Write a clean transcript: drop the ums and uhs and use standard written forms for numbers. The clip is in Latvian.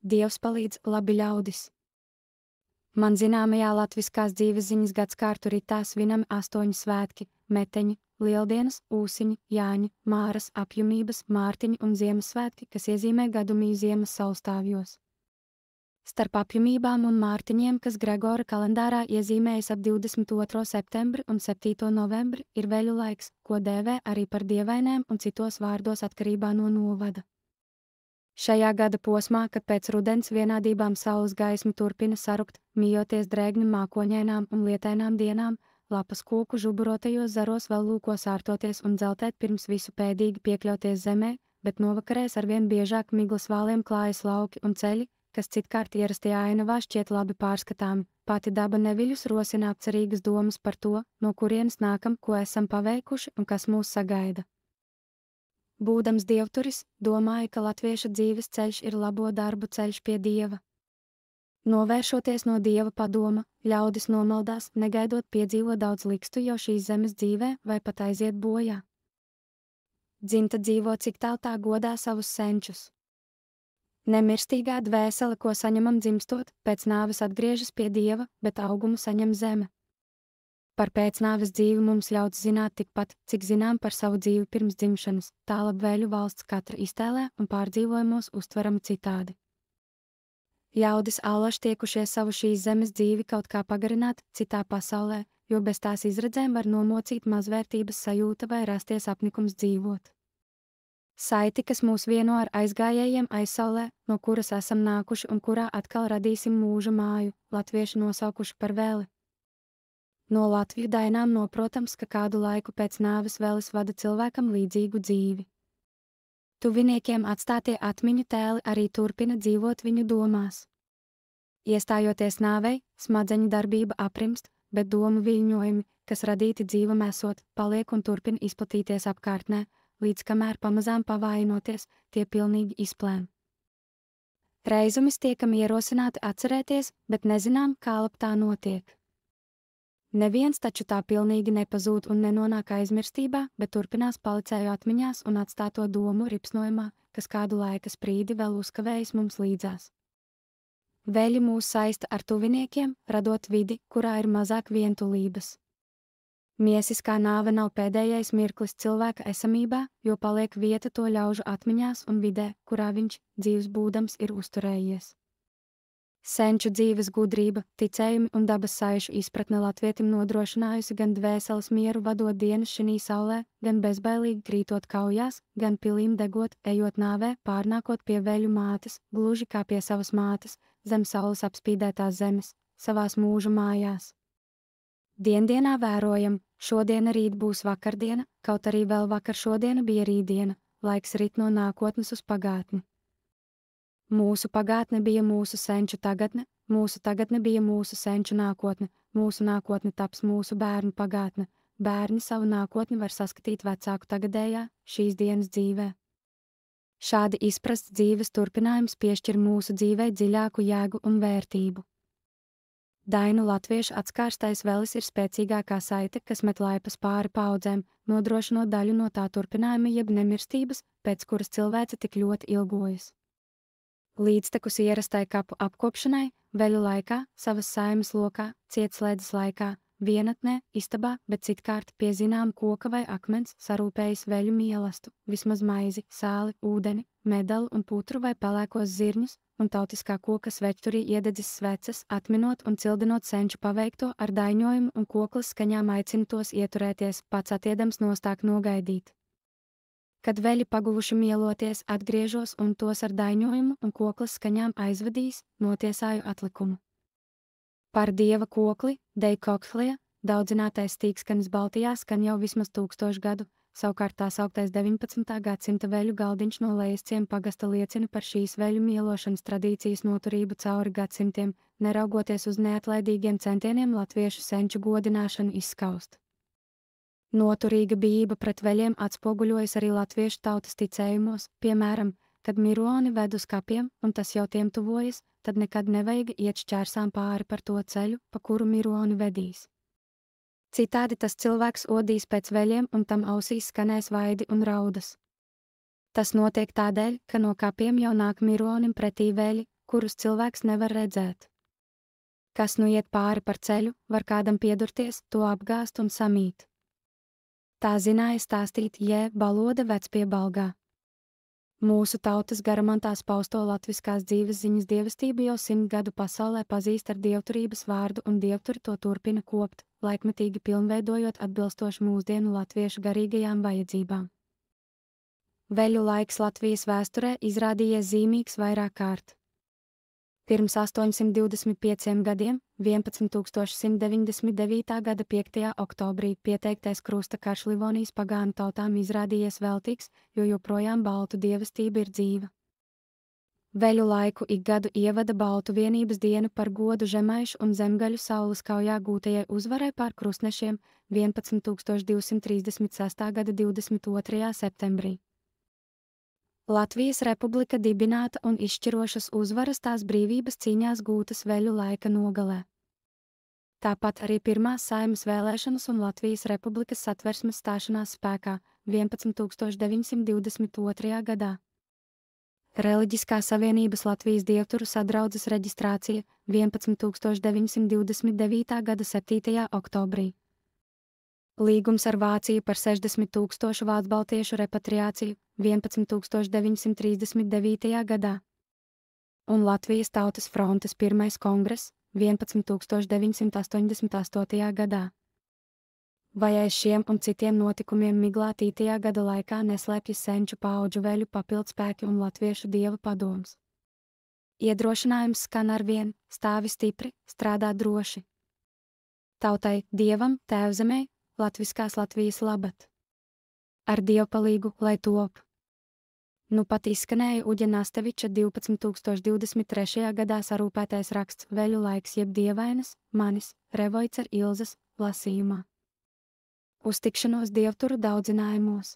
Dievs palīdz, labi ļaudis. Man zināmajā latviskās dzīves ziņas gadskārtu ritā svinami 8 svētki – meteņi, lieldienas, ūsiņi, Jāņi, Māras, apjumības, Mārtiņi un Ziemassvētki, kas iezīmē gadumiju ziemas saulstāvjos. Starp apjumībām un Mārtiņiem, kas Gregora kalendārā iezīmējas ap 22. septembri un 7. novembri, ir veļu laiks, ko dēvē arī par dievainēm un citos vārdos atkarībā no novada. Šajā gada posmā, kad pēc rudens vienādībām saules gaisma turpina sarukt, mijoties drēgni mākoņainām un lietainām dienām, lapas kūku žuburotajos zaros vēl lūko sārtoties un dzeltēt pirms visu pēdīgi piekļauties zemē, bet novakarēs arvien biežāk miglas vāliem klājas lauki un ceļi, kas citkārt ierastajā ainavā šķiet labi pārskatāmi. Pati daba neviļus rosina apcerīgas domas par to, no kurienes nākam, ko esam paveikuši un kas mūs sagaida. Būdams dievturis, domāju, ka latvieša dzīves ceļš ir labo darbu ceļš pie Dieva. Novēršoties no Dieva padoma, ļaudis nomaldās, negaidot piedzīvot daudz likstu jau šīs zemes dzīvē vai pat aiziet bojā. Dzimta dzīvo cik tālu tā godā savus senčus. Nemirstīgā dvēsele, ko saņemam dzimstot, pēc nāves atgriežas pie Dieva, bet augumu saņem zeme. Par pēcnāves dzīvi mums ļauts zināt tikpat, cik zinām par savu dzīvi pirms dzimšanas, tā labvēļu valsts katra iztēlē un pārdzīvojumos uztveram citādi. Ļaudis allaž tiekušies savu šīs zemes dzīvi kaut kā pagarināt citā pasaulē, jo bez tās izredzēm var nomocīt mazvērtības sajūta vai rasties apnikums dzīvot. Saiti, kas mūs vieno ar aizgājējiem aizsaulē, no kuras esam nākuši un kurā atkal radīsim mūža māju, latvieši nosaukuši par vēli. No Latviju dainām noprotams, ka kādu laiku pēc nāves vēlis vada cilvēkam līdzīgu dzīvi. Tuviniekiem atstātie atmiņu tēli arī turpina dzīvot viņu domās. Iestājoties nāvei, smadzeņu darbība aprimst, bet domu viļņojumi, kas radīti dzīvam esot, paliek un turpina izplatīties apkārtnē, līdz kamēr pamazām pavājinoties, tie pilnīgi izplēm. Reizumis tiekam ierosināti atcerēties, bet nezinām, kā lab tā notiek. Neviens taču tā pilnīgi nepazūd un nenonāk aizmirstībā, bet turpinās palicēju atmiņās un atstāto domu ripsnojumā, kas kādu laika sprīdi vēl uzkavējas mums līdzās. Veļi mūs saista ar tuviniekiem, radot vidi, kurā ir mazāk vientulības. Miesiskā nāve nav pēdējais mirklis cilvēka esamībā, jo paliek vieta to ļaužu atmiņās un vidē, kurā viņš, dzīvs būdams, ir uzturējies. Senču dzīves gudrība, ticējumi un dabas saišu izpratne latvietim nodrošinājusi gan dvēseles mieru vadot dienas šinī saulē, gan bezbailīgi krītot kaujās, gan pilīm degot, ejot nāvē, pārnākot pie veļu mātes, gluži kā pie savas mātes, zem saules apspīdētās zemes, savās mūža mājās. Diendienā vērojam, šodiena rīt būs vakardiena, kaut arī vēl vakar šodiena bija rītdiena, laiks rit no nākotnes uz pagātni. Mūsu pagātne bija mūsu senču tagadne, mūsu tagadne bija mūsu senču nākotne, mūsu nākotne taps mūsu bērnu pagātne, bērni savu nākotni var saskatīt vecāku tagadējā, šīs dienas dzīvē. Šādi izprasts dzīves turpinājums piešķir mūsu dzīvei dziļāku jēgu un vērtību. Dainu latviešu atskārstais vēlis ir spēcīgākā saite, kas met laipas pāri paudzēm, nodrošinot daļu no tā turpinājuma jeb nemirstības, pēc kuras cilvēce tik ļoti ilgojas. Līdztekus ierastai kapu apkopšanai, veļu laikā, savas saimes lokā, cietslēdzes laikā, vienatnē, istabā, bet citkārt pie zinām koka vai akmens sarūpējis veļu mielastu, vismaz maizi, sāli, ūdeni, medalu un putru vai pelēkos zirņus, un tautiskā koka svečturī iededzis sveces, atminot un cildinot senču paveikto ar daiņojumu un koklas skaņām aicina tos ieturēties, pats atiedams nostāk nogaidīt. Kad veļi paguvuši mieloties, atgriežos un tos ar daiņojumu un koklas skaņām aizvadīs, notiesāju atlikumu. Par Dieva kokli, dei kokhlija, daudzinātais stīgskanis Baltijā skan jau vismaz 1000 gadu, savukārt tā sauktais 19. gadsimta veļu galdiņš no Lejasciema pagasta liecina par šīs veļu mielošanas tradīcijas noturību cauri gadsimtiem, neraugoties uz neatlaidīgiem centieniem latviešu senču godināšanu izskaust. Noturīga bijība pret veļiem atspoguļojas arī latviešu tautas ticējumos, piemēram, kad mironi ved uz kapiem un tas jau tiem tuvojas, tad nekad nevajag iet šķērsām pāri par to ceļu, pa kuru mironi vedīs. Citādi tas cilvēks odīs pēc veļiem un tam ausīs skanēs vaidi un raudas. Tas notiek tādēļ, ka no kapiem jau nāk mironim pretī veļi, kurus cilvēks nevar redzēt. Kas nu iet pāri par ceļu, var kādam piedurties, to apgāzt un samīt. Tā zināja stāstīt Baloda vecpiebalgā. Mūsu tautas garamantās pausto latviskās dzīves ziņas dievestību jau 100 gadu pasaulē pazīst ar dievturības vārdu, un dievturi to turpina kopt, laikmetīgi pilnveidojot atbilstoši mūsdienu latviešu garīgajām vajadzībām. Veļu laiks Latvijas vēsturē izrādījies zīmīgs vairāk kārt. Pirms 825 gadiem, 1199. gada 5. oktobrī pieteiktais krusta karš Livonijas pagānu tautām izrādījies veltīgs, jo joprojām baltu dievestība ir dzīva. Veļu laiku ik gadu ievada baltu vienības dienu par godu Žemaišu un Zemgaļu saules kaujā gūtajai uzvarai pār krustnešiem 11236. gada 22. septembrī. Latvijas republika dibināta un izšķirošas uzvaras tās brīvības cīņās gūtas veļu laika nogalē. Tāpat arī pirmās Saeimas vēlēšanas un Latvijas republikas satversmes stāšanās spēkā 11922. gadā. Reliģiskā savienības Latvijas dievturu sadraudzes reģistrācija 11929. gada 7. oktobrī. Līgums ar Vāciju par 60 000 vācbaltiešu repatriāciju 11939. gadā. Un Latvijas Tautas frontes pirmais kongress 11988. gadā. Vai aiz šiem un citiem notikumiem miglātītajā gada laikā neslēpjas senču paudžu veļu papildspēki un latviešu dieva padoms? Iedrošinājums skan arvien, stāvi stipri, strādā droši. Tautai, dievam, tēvzemei, latviskās Latvijas labad. Ar dievpalīgu, lai top. Nu pat izskanēja Uģa Nasteviča 12023. gadā sarūpētais raksts Veļu laiks jeb dievainas, manis, Revoicer Ilzes, lasījumā. Uz tikšanos dievturu daudzinājumos.